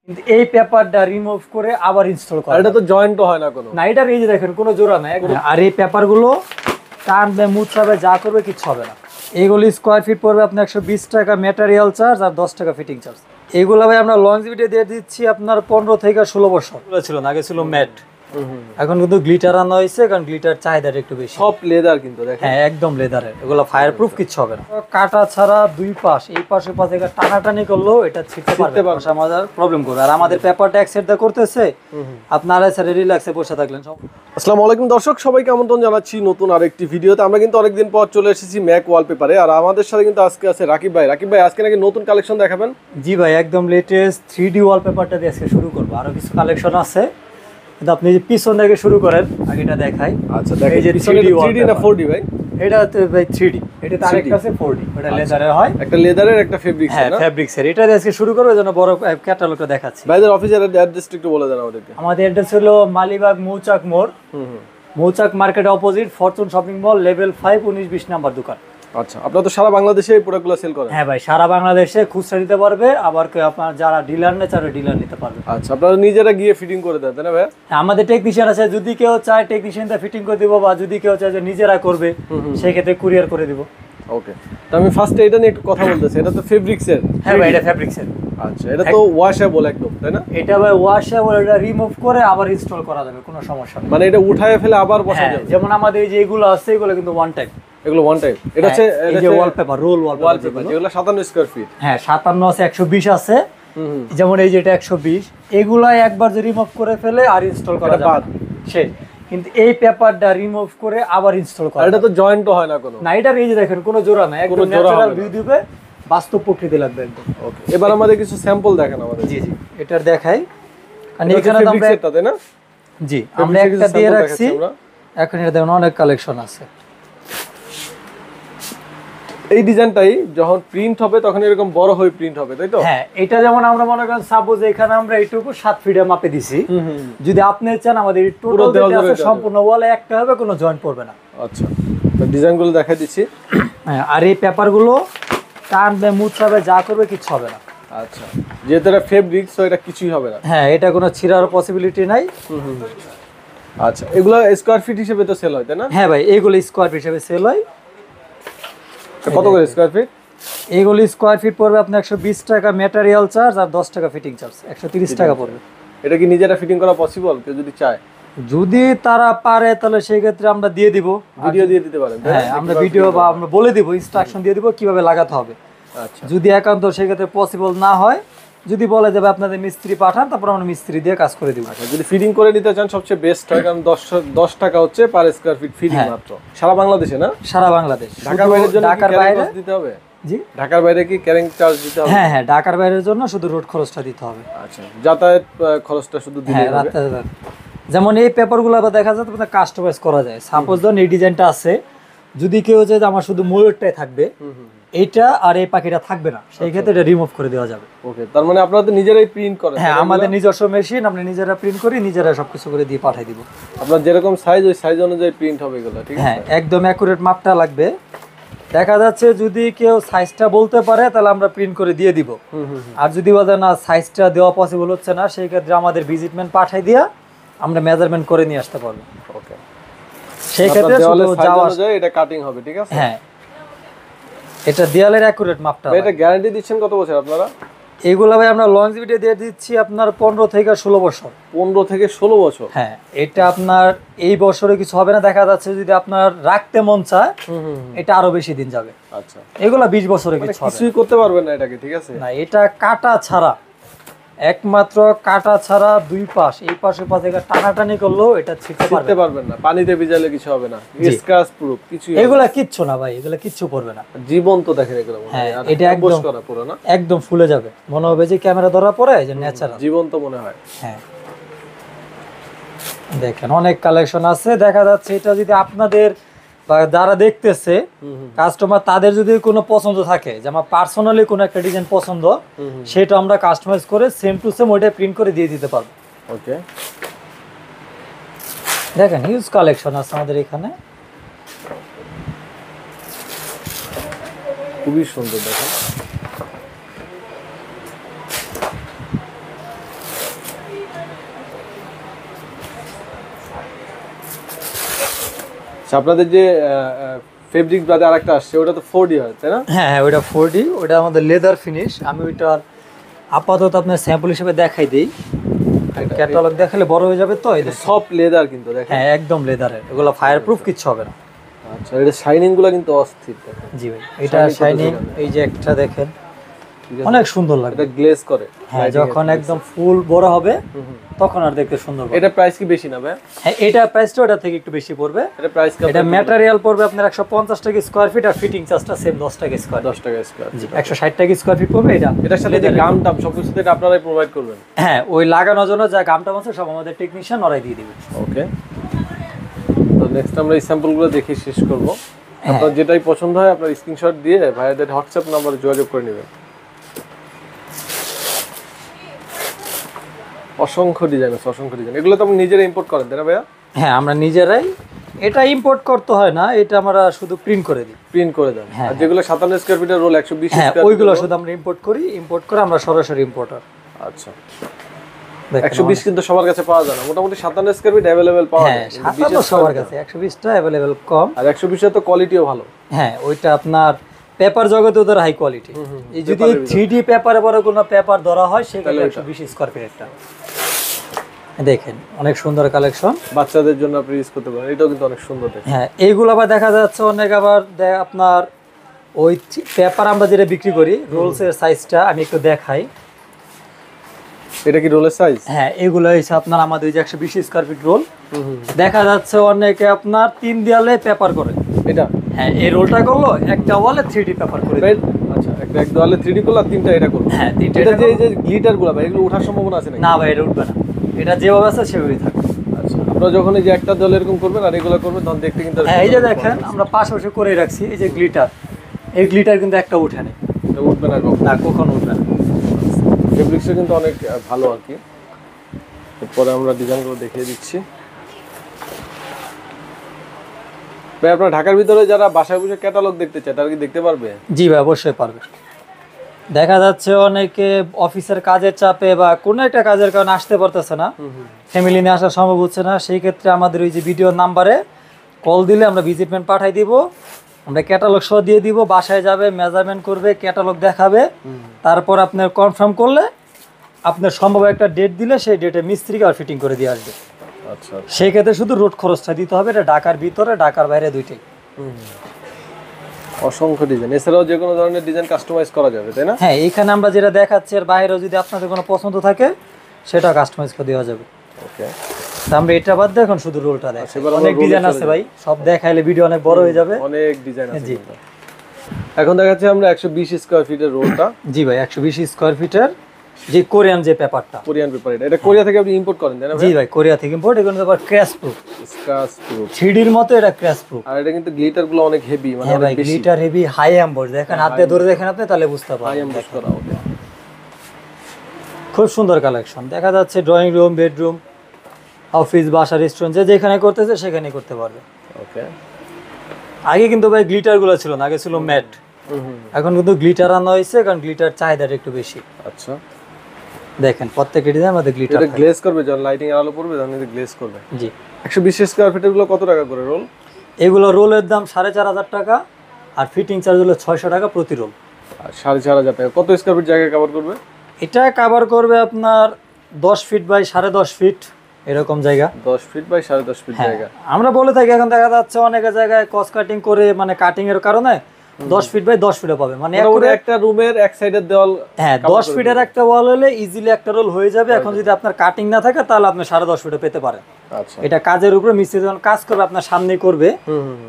কিন্তু এই পেপারটা রিমুভ করে আবার ইনস্টল করা। এটা তো জয়েন্টও হয় না কোনো। না, এটা এই যে দেখেন কোনো জোড়া নাই। আর এই পেপারগুলো টানবে, মুছাবে, যা করবে কিচ্ছু হবে না। এইগুলো স্কোয়ার ফিট পড়বে আপনার 120 টাকা ম্যাটেরিয়াল চার্জ আর 10 টাকা ফিটিং চার্জ। এইগুলো ভাই আমরা লংজিভিটি দিয়ে দিচ্ছি আপনার 15 থেকে 16 বছর। ছিল না, আগে ছিল ম্যাট, এখন কিন্তু গ্লিটার আনা হয়েছে, কারণ গ্লিটার চাহিদাটা একটু বেশি। সব লেদার কিন্তু দেখেন। হ্যাঁ, একদম লেদারের, এগুলো ফায়ার প্রুফ, কিচ্ছু হবে না। কাটা ছাড়া দুই পাশ, এই পাশে পাশে টানাটানি করলেও এটা ছিটতে পারবে, আমাদের প্রবলেম করবে। আর আমাদের পেপারটা এক সাইড দা করতেছে, আপনারা স্যার রিল্যাক্সে বসে থাকলেন সব। আসসালামু আলাইকুম দর্শক, সবাইকে আমন্ত্রণ জানাচ্ছি নতুন আরেকটি ভিডিওতে। আমরা কিন্তু অনেকদিন পর চলে এসেছি ম্যাক ওয়ালপেপারে, আর আমাদের সাথে কিন্তু আজকে আছে রাকিব ভাই। রাকিব ভাই, আজকে নাকি নতুন কালেকশন দেখাবেন? জি ভাই, একদম লেটেস্ট 3D ওয়ালপেপারটা দিয়ে আজকে শুরু করবো। আরো কিছু কালেকশন আছে, কিন্তু আপনি যে পিছন থেকে শুরু করেন, আগে এটা দেখাই। আচ্ছা, দেখেন যে 3D না 4D ভাই? এটা তো ভাই 3D, এটা তার একটা আছে 4D, এটা লেদারের হয়, একটা লেদারের একটা ফেব্রিক্স। হ্যাঁ ফেব্রিক্সের। এটা দিয়ে আজকে শুরু করব, এজন্য বড় ক্যাটালগটা দেখাচ্ছি। ভাইদের অফিসের অ্যাড্রেসটা একটু বলে দেন আমাদেরকে। আমাদের অ্যাড্রেস হলো মালিবাগ মৌচাক মোড়, মৌচাক market opposite Fortune shopping mall, level 5, 19-20 number দোকান। আচ্ছা, আপনারা তো সারা বাংলাদেশে এই প্রোডাক্টগুলো সেল করেন? হ্যাঁ ভাই, সারা বাংলাদেশে খুচরা নিতে পারবে, আবার আপনার যারা ডিলার নেই তারা ডিলার নিতে পারবে। আচ্ছা, আপনারা নিজেরা গিয়ে ফিটিং করে দেন, তাই না ভাই? আমাদের টেকনিশিয়ান আছে, যদি কেউ চায় টেকনিশিয়ানটা ফিটিং করে দিব, বা যদি কেউ চায় যে নিজেরা করবে, সেই ক্ষেত্রে কুরিয়ার করে দিব। ওকে, তো আমি ফার্স্টে এটা নিয়ে একটু কথা বলতেছি। এটা তো ফেব্রিক্সের। হ্যাঁ ভাই, এটা ফেব্রিক্সের। আচ্ছা, এটা তো ওয়াশেবল একদম, তাই না? এটা ভাই ওয়াশেবল, এটা রিমুভ করে আবার ইনস্টল করা যাবে, কোনো সমস্যা নেই। মানে এটা উঠায় ফেলে আবার বসা যাবে? যেমন আমাদের এই যে এগুলো আছে, এগুলো কিন্তু ওয়ান টাইম। এগুলো ওয়ান টাইম। এটা হচ্ছে এই যে ওয়ালপেপার, রোল ওয়ালপেপার, যেগুলো 57 স্কয়ার ফিট। হ্যাঁ 57 আছে, 120 আছে। যেমন এই যে এটা 120, এগুলা একবার যে রিমুভ করে ফেলে আর ইনস্টল করা যাবে সেই। কিন্তু এই পেপারটা রিমুভ করে আবার ইনস্টল করা। এটা তো জয়েন্টও হয় না কোনো। না, এটা এই যে দেখেন কোনো জোড়া নাই, একদম ন্যাচারাল ভিউ দিবে, বাস্তব প্রকৃতি লাগবে একদম। ওকে, এবার আমাদের কিছু স্যাম্পল দেখেন আমাদের। জি জি, এটার দেখাই। আর এখানে আমরা একটা, তাই না? জি, আমরা একটা দিয়ে রাখছি। এখন এটা দেখুন অনেক কালেকশন আছে। এই ডিজাইনটাই যখন প্রিন্ট হবে তখন এরকম বড় হয়ে প্রিন্ট হবে, তাই তো? হ্যাঁ, এটা যেমন আমরা মনে করেন সাপোজ এখানে আমরা এইটুকু 7 ফিটের মাপে দিছি, যদি আপনি চান আমাদের টোটাল যেটা আছে সম্পূর্ণ ওয়ালে একটা হবে, কোনো জয়েন্ট পড়বে না। আচ্ছা, তো ডিজাইনগুলো দেখাই দিচ্ছি। হ্যাঁ, আর এই পেপারগুলো টানবে, মুছাবে, যা করবে কিচ্ছু হবে না। আচ্ছা, যেহেতু এটা ফেব্রিক, সো এটা কিছুই হবে না। হ্যাঁ, এটা কোনো ছিঁড়ার পসিবিলিটি নাই। আচ্ছা, এগুলো স্কয়ার ফিট হিসেবে তো সেল হয়, তাই না? হ্যাঁ ভাই, এইগুলো স্কয়ার ফিট হিসেবে সেল হয়। কত করে স্কয়ার ফিট? এইগুলো স্কয়ার ফিট পড়বে আপনার 120 টাকা ম্যাটেরিয়াল চার্জ আর 10 টাকা ফিটিং চার্জ, 130 টাকা পড়বে। এটা কি নিজেরা ফিটিং করা পসিবল, কেউ যদি চায়? যদি তারা পারে তাহলে সেই ক্ষেত্রে আমরা দিয়ে দিব, ভিডিও দিয়ে দিতে পারেন। হ্যাঁ, আমরা ভিডিও বা আমরা বলে দিব, ইনস্ট্রাকশন দিয়ে দিব কিভাবে লাগাতে হবে। আচ্ছা, যদি একান্ত সেই ক্ষেত্রে পসিবল না হয়, যদি বলে যাবে আপনাদের মিস্ত্রি পাঠান, তারপর আমরা মিস্ত্রি দিয়ে কাজ করে দিব। আচ্ছা, যদি ফিটিং করে নিতে চান সবচেয়ে বেস্ট হয়, কারণ 10 টাকা হচ্ছে পার স্কয়ার ফিট ফিটিং মাত্র। সারা বাংলাদেশে না? সারা বাংলাদেশ। ঢাকার বাইরের জন্য ঢাকার বাইরে দিতে হবে? জি, ঢাকার বাইরে কি ক্যারিং চার্জ দিতে হবে? হ্যাঁ হ্যাঁ, ঢাকার বাইরের জন্য শুধু রোড খরচটা দিতে হবে। আচ্ছা, যাতায়াত খরচটা শুধু দিতে হ্যাঁ, হবে। রাতে যেমন এই পেপারগুলো আবার দেখা যায় আপনাদের কাস্টমাইজ করা যায়। সাপোজ ধরুন এই ডিজাইনটা আছে, যদি কেউ চায় যে আমার শুধু ময়ূরটাই থাকবে, এইটা আর এই পাখিটা থাকবে না, সেই ক্ষেত্রে এটা রিমুভ করে দেওয়া যাবে। ওকে, তার মানে আপনারা তো নিজেরাই প্রিন্ট করেন? হ্যাঁ, আমাদের নিজস্ব মেশিন, আমরা নিজেরা প্রিন্ট করি, নিজেরা সবকিছু করে দিয়ে পাঠিয়ে দিব। আপনার যেরকম সাইজ, ওই সাইজ অনুযায়ী প্রিন্ট হবে এগুলো, ঠিক আছে? হ্যাঁ, একদম অ্যাকুরেট মাপটা লাগবে। দেখা যাচ্ছে যদি কেউ সাইজটা বলতে পারে তাহলে আমরা প্রিন্ট করে দিয়ে দিব। আর যদি বলে না সাইজটা দেওয়া পসিবল হচ্ছে না, সেই ক্ষেত্রে আমাদের ভিজিটম্যান পাঠিয়ে দিয়া আমরা মেজারমেন্ট করে নিয়ে আসতে পারবো। ওকে, সেই ক্ষেত্রে শুধু যাওয়া অনুযায়ী এটা কাটিং হবে, ঠিক আছে? হ্যাঁ, এটা দেয়ালের অ্যাকুরেট মাপটা। এটা গ্যারান্টি দিচ্ছেন কত বছর আপনারা? এগুলো ভাই আমরা লংজিভিটি দিয়ে দিচ্ছি আপনার 15 থেকে 16 বছর। 15 থেকে 16 বছর? হ্যাঁ, এটা আপনার এই বছরে কিছু হবে না। দেখা যাচ্ছে যদি আপনার রাখতে মন চায়, এটা আরো বেশি দিন যাবে। আচ্ছা, এগুলো 20 বছরে কিছু হবে কিছুই করতে পারবেন না এটাকে, ঠিক আছে? না, এটা কাটা ছাড়া, একমাত্র কাটা ছাড়া দুই পাশ, এই পাশে পাশে টানাটানি করলেও এটা ছিটতে পারবেন না। পানিতে ভিজালে কিছু হবে না, স্ক্র্যাচ প্রুফ কিছু। এগুলা কিচ্ছু না ভাই, এগুলা কিচ্ছু পড়বে না। জীবন্ত দেখেন এগুলো। হ্যাঁ, এটা একদম করা পুরো না, একদম ফুলে যাবে, মনে হবে যে ক্যামেরা ধরা পড়ে, যে ন্যাচারাল জীবন্ত মনে হয়। হ্যাঁ, দেখেন অনেক কালেকশন আছে। দেখা যাচ্ছে এটা যদি আপনাদের বা যারা দেখতেছে কাস্টমার, তাদের যদি কোনো পছন্দ থাকে, যে আমার পার্সোনালি কোনো একটা ডিজাইন পছন্দ, সেটা আমরা কাস্টমাইজ করে সেম টু সেম ওইটা প্রিন্ট করে দিয়ে দিতে পারবো। ওকে, দেখেন হিউজ কালেকশন আছে আমাদের এখানে, খুবই সুন্দর। দেখেন আপনাদের যে ফেব্রিক বাদে আরেকটা আসছে ওটা তো 4D হয় তাই না? হ্যাঁ হ্যাঁ, ওইটা 4D, ওইটা আমাদের লেদার ফিনিশ। আমি ওইটার আপাতত আপনার স্যাম্পল হিসেবে দেখাই দিই, ক্যাটালগ দেখালে বড় হয়ে যাবে তো। সফট লেদার কিন্তু দেখেন। হ্যাঁ একদম লেদারের, এগুলো ফায়ার প্রুফ, কিচ্ছু হবে না। আচ্ছা, এটা শাইনিং গুলো কিন্তু অস্থির দেখেন। জি ভাই, এটা শাইনিং, এই যে একটা দেখেন অনেক সুন্দর লাগে, এটা গ্লেজ করে। হ্যাঁ যখন একদম ফুল বড় হবে তখন আর দেখতে সুন্দর হবে। এটা প্রাইস কি বেশি না ভাই? হ্যাঁ এটা প্রাইসটা ওটা থেকে একটু বেশি পড়বে। এটা প্রাইস কত? এটা ম্যাটেরিয়াল পড়বে আপনার 150 টাকা স্কয়ার ফিট, আর ফিটিং চার্জটা সেম 10 টাকা স্কয়ার। 10 টাকা স্কয়ার। জি 160 টাকা স্কয়ার ফিট পড়বে এটা। এটার সাথে যে গাম টাম সবকিছু এটা আপনারাই প্রোভাইড করবেন? হ্যাঁ, ওই লাগানোর জন্য যা গামটা আছে সব আমাদের টেকনিশিয়ান ওরাই দিয়ে দিবে। ওকে, তো নেক্সট আমরা এই স্যাম্পলগুলো দেখে শেষ করব। আপনার যেটাই পছন্দ হয় আপনার স্ক্রিনশট দিয়ে ভাইয়াদের হোয়াটসঅ্যাপ নম্বরে যোগাযোগ করে নেবেন। অসংখ্য ডিজাইন আছে, অসংখ্য ডিজাইন। এগুলো তো আপনি নিজেরা ইম্পোর্ট করেন তাই না ভাইয়া? হ্যাঁ আমরা নিজেরাই, এটা ইম্পোর্ট করতে হয় না, এটা আমরা শুধু প্রিন্ট করে দিই। প্রিন্ট করে দেন। আর যেগুলো 57 স্কয়ার ফিটের রোল 120 হ্যাঁ স্কয়ার, ওইগুলো শুধু আমরা ইম্পোর্ট করি, ইম্পোর্ট করে আমরা সরাসরি ইম্পোর্টার। আচ্ছা 120 কিন্তু সবার কাছে পাওয়া যায় না, মোটামুটি 57 স্কয়ার ফিট अवेलेबल পাওয়া যায়। হ্যাঁ 57 সবার কাছে, 120টা अवेलेबल কম। আর 120 এর তো কোয়ালিটিও ভালো। হ্যাঁ ওইটা আপনার পেপার জগতে ওদের হাই কোয়ালিটি। এই যদি 3D পেপারে বড় কোনো পেপার ধরা হয় সেগুলো 120 স্কয়ার ফিট একটা। দেখেন অনেক সুন্দর কালেকশন, বাচ্চাদের জন্য আপনি ইউজ করতে পারেন। এটাও কিন্তু অনেক সুন্দর দেখেন। হ্যাঁ এইগুলো আবার দেখা যাচ্ছে অনেক, আবার আপনার ওই পেপার আমরা যেটা বিক্রি করি রোলসের সাইজটা আমি একটু দেখাই। এটা কি রোলের সাইজ? হ্যাঁ এগুলো হচ্ছে আপনার আমাদের যে 120 স্কয়ার ফিট রোল। দেখা যাচ্ছে অনেকে আপনার 3 দেয়ালে পেপার করে। এটা হ্যাঁ এই রোলটা করলো একটা ওয়ালে 3D পেপার করে দিল। আচ্ছা, একটা এক দেওয়ালে 3D করলো আর তিনটা এটা করলো। হ্যাঁ তিনটা। এটা যে এই যে গ্লিটার গুলো ভাই এগুলো ওঠার সম্ভাবনা আছে নাকি? না ভাই এটা উঠবে না, এটা যেভাবে আছে সেভাবেই থাকবে। আচ্ছা, আপনারা যখন এই যে একটা দল এরকম করবেন আর এগুলো করবেন তখন দেখতে কিন্তু হ্যাঁ এই যে দেখেন আমরা পাশাপাশি করে রাখছি, এই যে গ্লিটার, এই গ্লিটার কিন্তু একটা উঠে নেই, এটা উঠবে না কখনো। না কখনো উঠবে না। ফেব্রিক্সও কিন্তু অনেক ভালো আর কি। এরপরে আমরা ডিজাইনগুলো দেখিয়ে দিচ্ছি। ভাই আপনার ঢাকার ভিতরে যারা বাসায় বসে ক্যাটালগ দেখতে চায় তারা কি দেখতে পারবে? জি ভাই অবশ্যই পারবে। দেখা যাচ্ছে অনেকে অফিসের কাজের চাপে বা কোনো একটা কাজের কারণে আসতে পারতেছে না, ফ্যামিলি নিয়ে আসা সম্ভব হচ্ছে না, সেই ক্ষেত্রে আমাদের ওই যে ভিডিও নাম্বারে কল দিলে আমরা ভিজিটমেন্ট পাঠাই দিব, আমরা ক্যাটালগ সহ দিয়ে দিব, বাসায় যাবে মেজারমেন্ট করবে, ক্যাটালগ দেখাবে, তারপর আপনার কনফার্ম করলে আপনার সম্ভব একটা ডেট দিলে সেই ডেটে মিস্ত্রিকে আর ফিটিং করে দিয়ে আসবে। আচ্ছা, সেই ক্ষেত্রে শুধু রোড খরচটা দিতে হবে, এটা ঢাকার ভিতরে ঢাকার বাইরে দুইটাই। অসংখ্য ডিজাইন, এছাড়াও যে কোনো ধরনের ডিজাইন কাস্টমাইজ করা যাবে তাই না? হ্যাঁ এইখানে আমরা যেটা দেখাচ্ছি এর বাইরেও যদি আপনাদের কোনো পছন্দ থাকে সেটা কাস্টমাইজ করে দেওয়া যাবে। ওকে, তো আমরা এটা বাদ দিয়ে এখন শুধু রোলটা দেখাই। এবার আমরা অনেক রোলে ডিজাইন চলে আছে যাই। ভাই, সব দেখাইলে ভিডিও অনেক বড় হয়ে যাবে। অনেক ডিজাইন আছে জি। কিন্তু। এখন দেখাচ্ছি আমরা 120 স্কয়ার ফিটের রোলটা। জি ভাই 120 স্কয়ার ফিটের যে কোরিয়ান যে পেপারটা, কোরিয়ান পেপার। এটা কোরিয়া থেকে আপনি ইম্পোর্ট করেন তাই না? জি ভাই কোরিয়া থেকে ইম্পোর্ট। এগুলো আবার crash proof, scratch proof, 3D এর মতো এটা ক্র্যাশ প্রুফ। আর এটা কিন্তু গ্লিটার গুলো অনেক হেভি, মানে হ্যাঁ ভাই অনেক বেশি গ্লিটার হেভি, হাই এমবোস। দেখেন হাতে ধরে দেখেন আপনি তাহলে বুঝতে হাই পারবেন। এমবোস করা। ওকে, খুব সুন্দর কালেকশন। দেখা যাচ্ছে ড্রয়িং রুম, বেডরুম, অফিস, বাসা, রেস্টুরেন্ট যে যেখানে করতেছে সেখানেই করতে পারবে। ওকে, আগে কিন্তু ভাই গ্লিটার গুলো ছিল না, আগে ছিল ম্যাট, এখন কিন্তু গ্লিটার আনা হয়েছে কারণ গ্লিটার চাহিদাটা একটু বেশি। আচ্ছা, দেখেন প্রত্যেকটা ডিজাইন আমাদের গ্লিটার। এটা গ্লেজ করবে যখন লাইটিং এর আলো পড়বে তখন এটা গ্লেজ করবে। জি 120 স্কয়ার ফিটের গুলো কত টাকা করে রোল? এগুলো রোলের দাম 4500 টাকা, আর ফিটিং চার্জ হলো 600 টাকা প্রতি রোল। আর 4500 টাকা। কত স্কয়ার ফিট জায়গা কভার করবে? এটা কভার করবে আপনার 10 ফিট বাই 10.5 ফিট এরকম জায়গা। 10 ফিট বাই 10.5 ফিট হ্যাঁ, জায়গা। আমরা বলে থাকি এখন দেখা যাচ্ছে অনেক জায়গায় কস্ট কাটিং করে মানে কাটিং এর কারণে 10 ফিট বাই 10 ফিটে পাবে, মানে পুরো একটা রুমের এক সাইডের দেওয়াল। হ্যাঁ 10 ফিটের একটা ওয়াল হলে ইজিলি একটা রোল হয়ে যাবে। এখন যদি আপনার কাটিং না থাকে তাহলে আপনি 10.5 ফিটে পেতে পারেন। আচ্ছা, এটা কাজের উপরে মিস্ত্রি যখন কাজ করবে আপনার সামনে করবে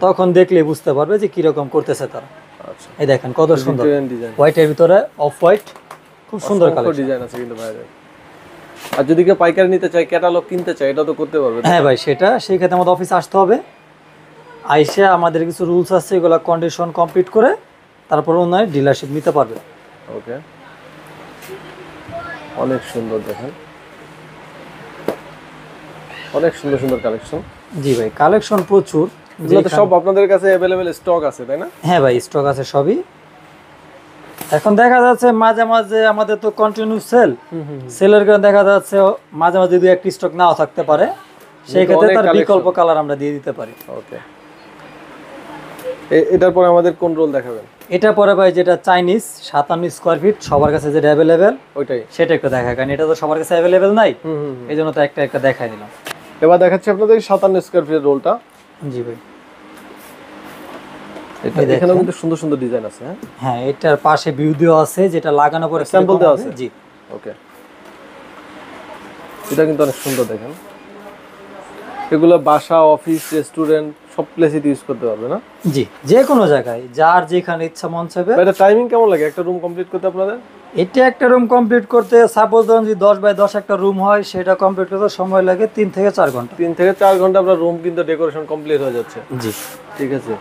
তখন দেখলে বুঝতে পারবে যে কিরকম করতেছে তারা। আচ্ছা, এই দেখেন কত সুন্দর ডিজাইন, হোয়াইটের ভিতরে অফ হোয়াইট, খুব সুন্দর কালার ডিজাইন আছে কিন্তু ভাইদের। আর যদি কেউ পাইকারি নিতে চায়, ক্যাটালগ কিনতে চায়, এটা তো করতে পারবে। হ্যাঁ ভাই সেটা সেই ক্ষেত্রে আমাদের অফিসে আসতে হবে, আইসে আমাদের কিছু রুলস আছে এগুলো কন্ডিশন কমপ্লিট করে তারপর অন্যান্য ডিলারশিপ নিতে পারবে। ওকে, অনেক সুন্দর দেখেন, অনেক সুন্দর সুন্দর কালেকশন। জি ভাই কালেকশন প্রচুর, এগুলো তো সব আপনাদের কাছে अवेलेबल স্টক আছে তাই না? হ্যাঁ ভাই স্টক আছে সবই। এখন দেখা যাচ্ছে মাঝে মাঝে আমাদের তো কন্টিনিউ সেলের কারণে দেখা যাচ্ছে মাঝে মাঝে দুই একটা স্টক নাও থাকতে পারে, সেই ক্ষেত্রে তার বিকল্প কালার আমরা দিয়ে দিতে পারি। ওকে, এটার পরে আমাদের কোন রোল দেখাবেন? এটা পরে ভাই যেটা চাইনিজ 57 স্কোয়ার ফিট সবার কাছে যেটা অ্যাভেলেবেল ওইটাই, সেটা একটু দেখায়, কারণ এটা তো সবার কাছে অ্যাভেলেবেল নাই, এই জন্য তো একটা একটা দেখাই দিলাম। এবার দেখাচ্ছি আপনাদের 57 স্কোয়ার ফিটের রোলটা। জি ভাই, এখানেও কিন্তু সুন্দর সুন্দর ডিজাইন আছে। হ্যাঁ এটার পাশে ভিউ দেওয়া আছে, যেটা লাগানো পরে স্যাম্পল দেওয়া আছে। জি ওকে, এটা কিন্তু অনেক সুন্দর দেখেন। এগুলো বাসা, অফিস, রেস্টুরেন্ট সব প্লেসে ইউজ করতে পারবে না? জি, যে কোনো জায়গায় যার যেখানে ইচ্ছা মন চাইবে। এটা টাইমিং কেমন লাগে একটা রুম কমপ্লিট করতে আপনাদের? এটা একটা রুম কমপ্লিট করতে সাপোজ ধরুন যদি 10 বাই 10 একটা রুম হয়, সেটা কমপ্লিট করতে সময় লাগে 3 থেকে 4 ঘন্টা। 3 থেকে 4 ঘন্টা আপনার রুম কিন্তু ডেকোরেশন কমপ্লিট হয়ে যাচ্ছে। জি ঠিক আছে।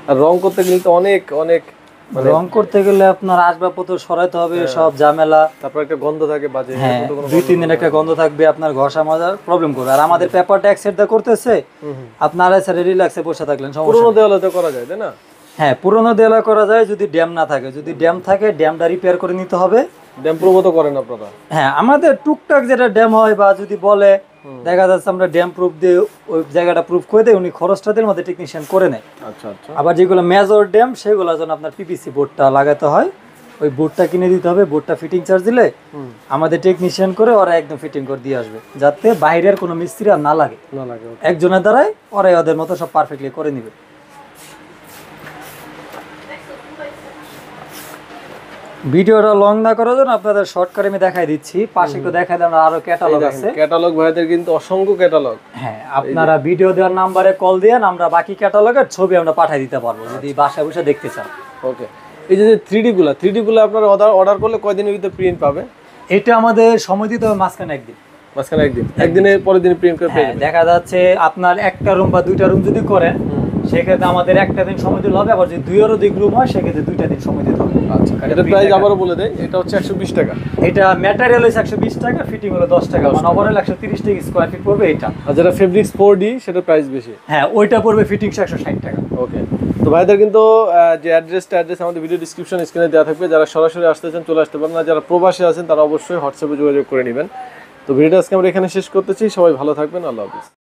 আর রং করতে গেলে তো অনেক অনেক রং করতে গেলে আপনার আসবাবপত্র সরাইতে হবে, সব ঝামেলা, তারপর একটা গন্ধ থাকে বাজে। হ্যাঁ 2-3 দিন একটা গন্ধ থাকবে, আপনার ঘষা মাজার প্রবলেম করবে। আর আমাদের পেপারটা এক সাইড দিয়ে করতেছে, আপনারা স্যার রিল্যাক্সে বসে থাকলেন, সমস্যা পুরোনো নেই। দেওয়ালে তো করা যায়, তাই না? হ্যাঁ পুরোনো দেওয়ালে করা যায় যদি ড্যাম না থাকে, যদি ড্যাম থাকে ড্যামটা রিপেয়ার করে নিতে হবে। ড্যাম প্রুফও তো করেন আপনারা? হ্যাঁ আমাদের টুকটাক যেটা ড্যাম হয় বা যদি বলে দেখা যাচ্ছে আমরা ড্যাম প্রুফ দিয়ে ওই জায়গাটা প্রুফ করে দেয়, উনি খরচটা দিয়ে মধ্যে টেকনিশিয়ান করে নেয়। আচ্ছা আচ্ছা। আবার যেগুলো মেজর ড্যাম সেগুলোর জন্য আপনার পিপিসি বোর্ডটা লাগাতে হয়, ওই বোর্ডটা কিনে দিতে হবে। বোর্ডটা ফিটিং চার্জ দিলে আমাদের টেকনিশিয়ান করে ওরা একদম ফিটিং করে দিয়ে আসবে, যাতে বাইরের কোনো মিস্ত্রি আর না লাগে, না লাগে। একজনের দ্বারাই ওরাই ওদের মতো সব পারফেক্টলি করে নিবে। ভিডিওটা লং না করার জন্য আপনাদের শর্টকাট আমি দেখাই দিচ্ছি, পাশে একটু দেখাই দেন, আরো ক্যাটালগ আছে। ক্যাটালগ ভাইদের কিন্তু অসংখ্য ক্যাটালগ। হ্যাঁ আপনারা ভিডিও দেওয়ার নাম্বারে কল দেন, আমরা বাকি ক্যাটালগের ছবি আমরা পাঠিয়ে দিতে পারবো যদি বাসায় বসে দেখতে চান। ওকে, এই যে 3D গুলো আপনারা অর্ডার করলে কয়দিনের ভিতরে প্রিন্ট পাবে? এটা আমাদের সময় দিতে হবে মাঝখানে একদিন। মাঝখানে একদিনের পরের দিন প্রিন্ট করে পেয়ে হ্যাঁ, দেখা যাচ্ছে আপনার একটা রুম বা 2টা রুম যদি করেন সেক্ষেত্রে আমাদের একটা দিন সময় দিতে হবে, আবার যদি 2 এর অধিক রুম হয় সেক্ষেত্রে 2টা দিন সময় দিতে হবে। আচ্ছা, এটা প্রাইস আবারও বলে দেই, এটা হচ্ছে 120 টাকা। এটা ম্যাটেরিয়াল হচ্ছে 120 টাকা, ফিটিং হলো 10 টাকা, মানে ওভারঅল 130 টাকা স্কয়ার ফিট পড়বে এটা। আর যেটা ফেব্রিক্স 4D সেটা প্রাইস বেশি। হ্যাঁ ওইটা পড়বে ফিটিং 160 টাকা। ওকে, তো ভাইদের কিন্তু যে অ্যাড্রেস আমাদের ভিডিও ডিসক্রিপশন স্ক্রিনে দেওয়া থাকবে, যারা সরাসরি আসতে চান চলে আসতে পারেন, আর যারা প্রবাসী আছেন তারা অবশ্যই হোয়াটসঅ্যাপে যোগাযোগ করে নেবেন। তো ভিডিওটা আজকে আমরা এখানে শেষ করতেছি, সবাই ভালো থাকবেন, আল্লাহ হাফেজ।